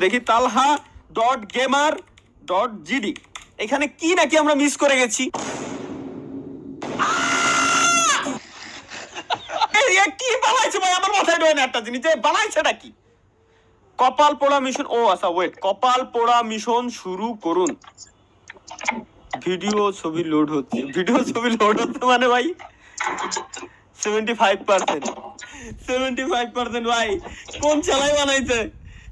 দেখি তালহা .gamer.gd এখানে কি নাকি আমরা মিস করে গেছি। কি বানাইছে ভাই, আমার মাথায় ঢোকে না একটা জিনিস, যে বানাইছেটা কি? কপাল পোড়া মিশন, ও আচ্ছা ওয়েট, কপাল পোড়া মিশন শুরু করুন। ভিডিও ছবি লোড হচ্ছে, মানে ভাই 75% ভাই কোন চালাই বানাইছে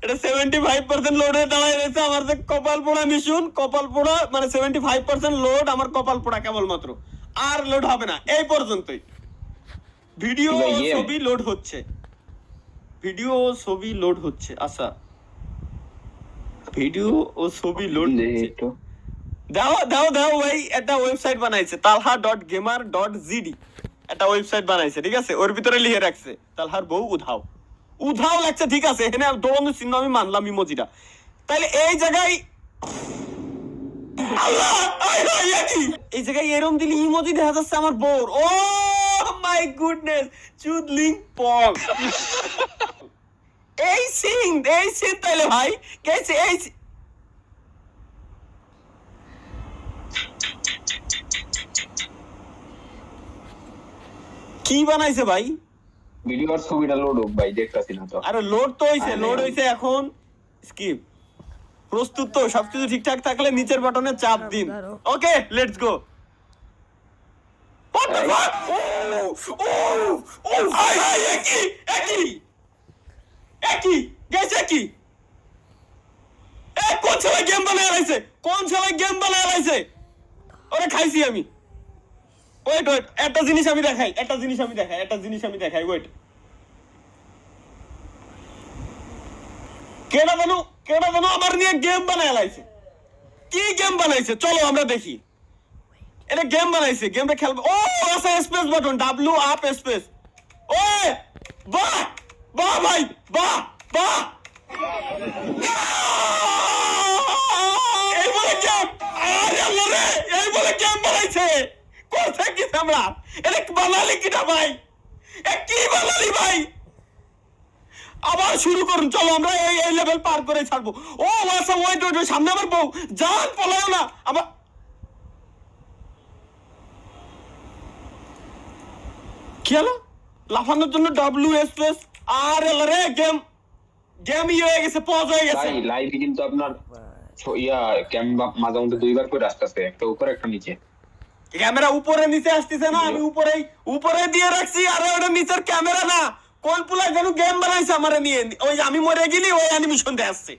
এটা? 75% লোডে দাঁড়ায় রয়েছে আমার যে কপাল পোড়া মিশন, কপাল পোড়া মানে 75% লোড, আমার কপাল পোড়া কেবলমাত্র, আর লোড হবে না এই পর্যন্তই। ভিডিও ছবি লোড হচ্ছে, ভিডিও ছবি লোড হচ্ছে, আচ্ছা ভিডিও ও ছবি লোড হচ্ছে। দাও দাও দাও ভাই, একটা ওয়েবসাইট বানাইছে talha.gamer.gd, একটা ওয়েবসাইট বানাইছে, ঠিক আছে? ওর ভিতরে লিখে রাখছে তালহার বউ উধাও, উধাও লাগছে, ঠিক আছে? এখানে দৌড়ানোর চিহ্ন আমি মানলাম ইমোজিটা, তাহলে এই জায়গায় আল্লাহ এই জায়গায় এরম দিলি ইমোজি দেখা যাচ্ছে আমার বউর। ও মাই গুডনেস, চুদলিং পং। এই সিন তাইলে ভাই কেছে এই কি বানাইছে ভাই? ভিডিওর ছবিটা লোড হোক ভাই, দেখতাছি না তো। আরে লোড তো হইছে, লোড হইছে, এখন স্কিপ। প্রস্তুত তো? সবকিছু ঠিকঠাক থাকলে নিচের বাটনে চাপ দিন। Okay let's go. What the fuck? একই গেছে কি? কোন ছেলে গেম বানায় লাইছে? কোন ছেলে গেম বানায় লাইছে? ওরে খাইছি আমি। ওয়েট একটা জিনিস আমি দেখাই, ওয়েট। কেডা জানো আমার নিয়ে গেম বানায় লাইছে। কি গেম বানাইছে চলো আমরা দেখি। এটা গেম বানাইছে, গেমটা খেলবো। ও আচ্ছা, space button, W up space. ওই বাহ বাহ ভাই, বাহ বাহ। এই বলে গেম, আরে আল্লাহ রে, এই বলে গেম বানাইছে। কোথায় কি আমরা এটা বানালি কিটা ভাই? কি বানালি ভাই? আবার শুরু করুন, চলো আমরা এই লেভেল পার করে ছাড়বো। ও আচ্ছা ওয়েট, সামনে আমার বউ, জান পলাও না আবার। কি হলো? লাফানোর জন্য ডাব্লিউ স্পেস। আর রে গেম হয়ে গেছে, পজ হয়ে গেছে ভাই। লাইভে কিন্তু আপনার মাঝে মধ্যে দুইবার করে আসতেছে, একটা উপরে একটা নিচে। ক্যামেরা উপরে নিচে আসতেছে না, আমি উপরে দিয়ে রাখছি। আরে ওটা নিচের ক্যামেরা না, কোন পুলাই যেন গেম বানাইছে আমারে নিয়ে। ওই আমি মরে গেলি ওই অ্যানিমেশন দিয়ে আসছে।